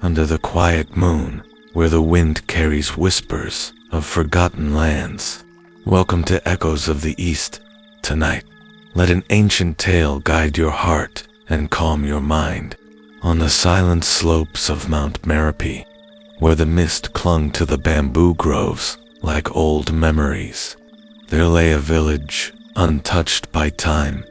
under the quiet moon, where the wind carries whispers of forgotten lands. Welcome to Echoes of the East. Tonight, let an ancient tale guide your heart and calm your mind. On the silent slopes of Mount Merapi, where the mist clung to the bamboo groves like old memories, there lay a village untouched by time.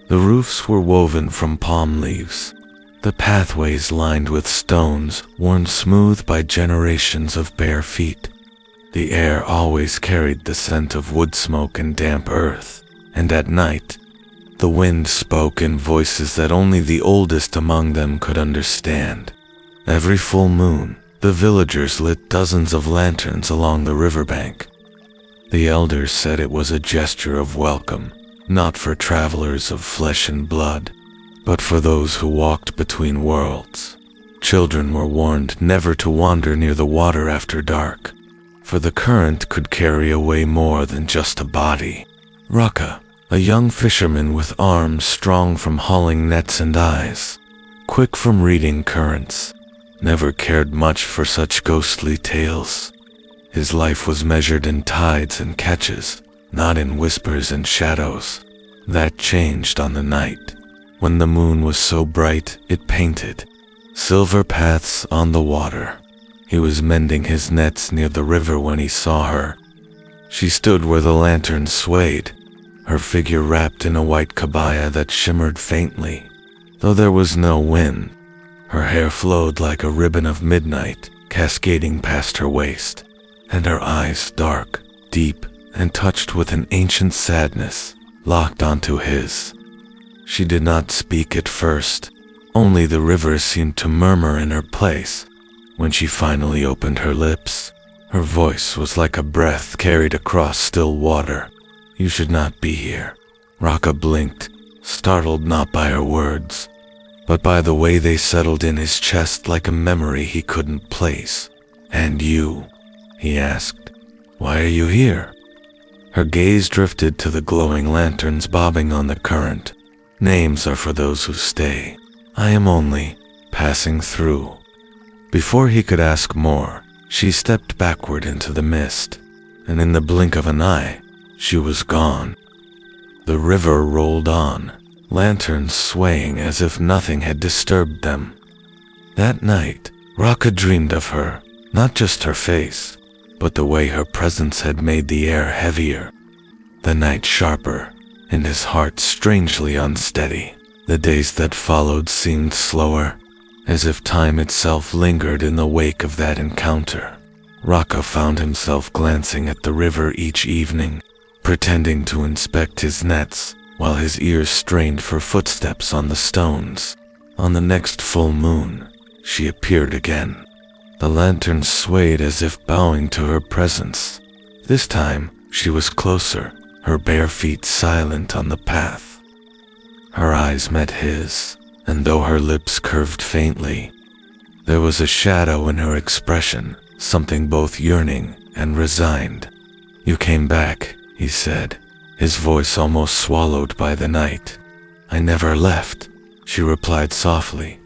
The roofs were woven from palm leaves, the pathways lined with stones worn smooth by generations of bare feet. The air always carried the scent of wood smoke and damp earth, and at night, the wind spoke in voices that only the oldest among them could understand. Every full moon, the villagers lit dozens of lanterns along the riverbank. The elders said it was a gesture of welcome, not for travelers of flesh and blood, but for those who walked between worlds. Children were warned never to wander near the water after dark, for the current could carry away more than just a body. Raka, a young fisherman with arms strong from hauling nets and eyes quick from reading currents, never cared much for such ghostly tales. His life was measured in tides and catches, not in whispers and shadows. That changed on the night, when the moon was so bright it painted silver paths on the water. He was mending his nets near the river when he saw her. She stood where the lantern swayed, her figure wrapped in a white kabaya that shimmered faintly, though there was no wind. Her hair flowed like a ribbon of midnight, cascading past her waist, and her eyes, dark, deep, and touched with an ancient sadness, locked onto his. She did not speak at first, only the river seemed to murmur in her place. When she finally opened her lips, her voice was like a breath carried across still water. "You should not be here." Raka blinked, startled not by her words, but by the way they settled in his chest like a memory he couldn't place. "And you?" he asked. "Why are you here?" Her gaze drifted to the glowing lanterns bobbing on the current. "Names are for those who stay. I am only passing through." Before he could ask more, she stepped backward into the mist, and in the blink of an eye, she was gone. The river rolled on, lanterns swaying as if nothing had disturbed them. That night, Raka dreamed of her, not just her face, but the way her presence had made the air heavier, the night sharper, and his heart strangely unsteady. The days that followed seemed slower, as if time itself lingered in the wake of that encounter. Raka found himself glancing at the river each evening, pretending to inspect his nets, while his ears strained for footsteps on the stones. On the next full moon, she appeared again. The lantern swayed as if bowing to her presence. This time, she was closer, her bare feet silent on the path. Her eyes met his, and though her lips curved faintly, there was a shadow in her expression, something both yearning and resigned. "You came back," he said, his voice almost swallowed by the night. "I never left," she replied softly,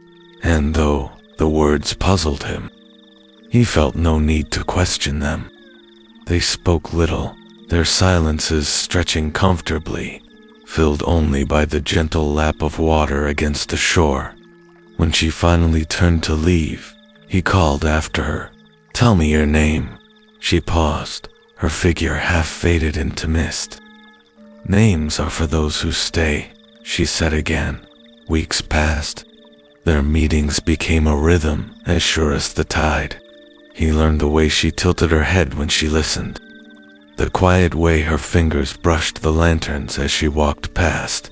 and though the words puzzled him, he felt no need to question them. They spoke little, their silences stretching comfortably, filled only by the gentle lap of water against the shore. When she finally turned to leave, he called after her, "Tell me your name." She paused, her figure half faded into mist. "Names are for those who stay," she said again. Weeks passed. Their meetings became a rhythm as sure as the tide. He learned the way she tilted her head when she listened, the quiet way her fingers brushed the lanterns as she walked past.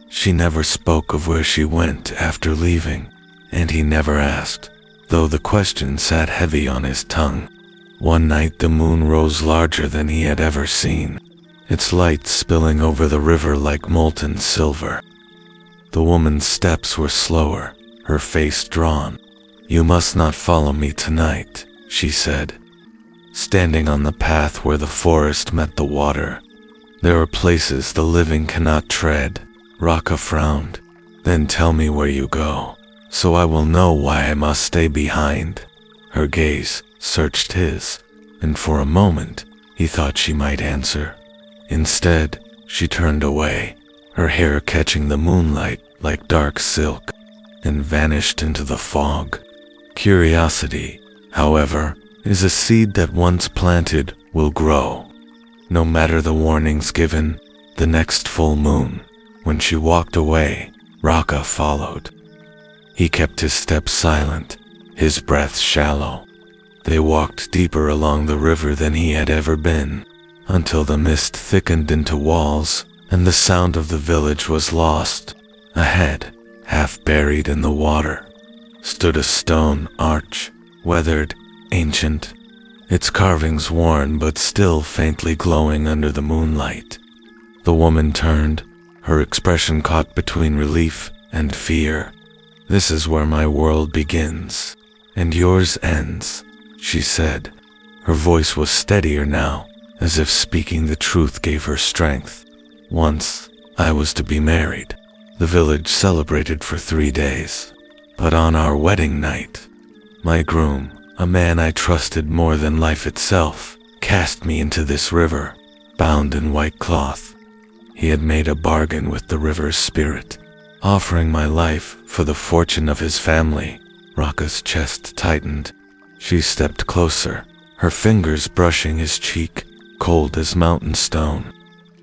She never spoke of where she went after leaving, and he never asked, though the question sat heavy on his tongue. One night the moon rose larger than he had ever seen, its light spilling over the river like molten silver. The woman's steps were slower, her face drawn. "You must not follow me tonight," she said. Standing on the path where the forest met the water, "There are places the living cannot tread." Raka frowned. "Then tell me where you go." so I will know why I must stay behind. Her gaze searched his, and for a moment he thought she might answer. Instead, she turned away, her hair catching the moonlight like dark silk, and vanished into the fog. Curiosity, however, is a seed that once planted will grow. No matter the warnings given, the next full moon, when she walked away, Raka followed. He kept his steps silent, his breath shallow. They walked deeper along the river than he had ever been, until the mist thickened into walls and the sound of the village was lost. Ahead, half buried in the water, stood a stone arch, weathered, ancient, its carvings worn but still faintly glowing under the moonlight. The woman turned, her expression caught between relief and fear. "This is where my world begins, and yours ends," she said. Her voice was steadier now, as if speaking the truth gave her strength. "Once, I was to be married. The village celebrated for 3 days. But on our wedding night, my groom, a man I trusted more than life itself, cast me into this river, bound in white cloth. He had made a bargain with the river's spirit, offering my life for the fortune of his family." Raka's chest tightened. She stepped closer, her fingers brushing his cheek, cold as mountain stone.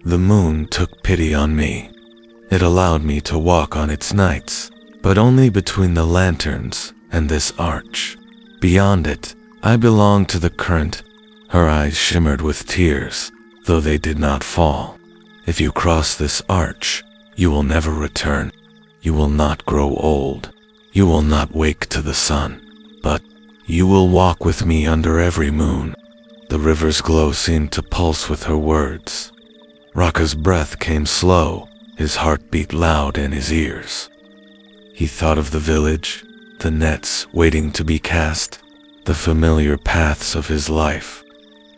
"The moon took pity on me. It allowed me to walk on its nights, but only between the lanterns and this arch. Beyond it, I belong to the current." Her eyes shimmered with tears, though they did not fall. "If you cross this arch, you will never return. You will not grow old. You will not wake to the sun. But you will walk with me under every moon." The river's glow seemed to pulse with her words. Raka's breath came slow, his heart beat loud in his ears. He thought of the village, the nets waiting to be cast, the familiar paths of his life.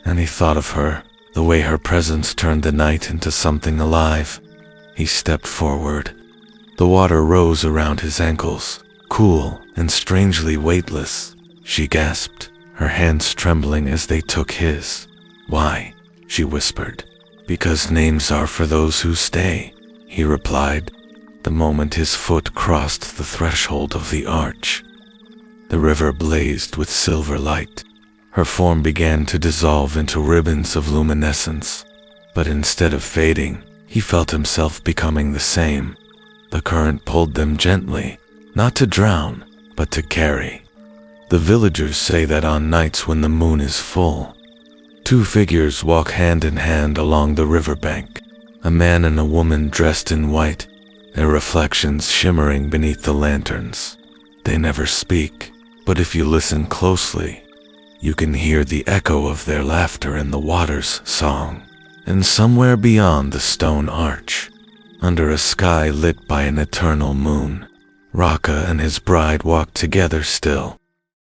And he thought of her, the way her presence turned the night into something alive. He stepped forward. The water rose around his ankles, cool and strangely weightless. She gasped, her hands trembling as they took his. "Why?" she whispered. "Because names are for those who stay," he replied, the moment his foot crossed the threshold of the arch. The river blazed with silver light. Her form began to dissolve into ribbons of luminescence. But instead of fading, he felt himself becoming the same. The current pulled them gently, not to drown, but to carry. The villagers say that on nights when the moon is full, 2 figures walk hand in hand along the riverbank, a man and a woman dressed in white, their reflections shimmering beneath the lanterns. They never speak, but if you listen closely, you can hear the echo of their laughter in the water's song. And somewhere beyond the stone arch, under a sky lit by an eternal moon, Raka and his bride walked together still,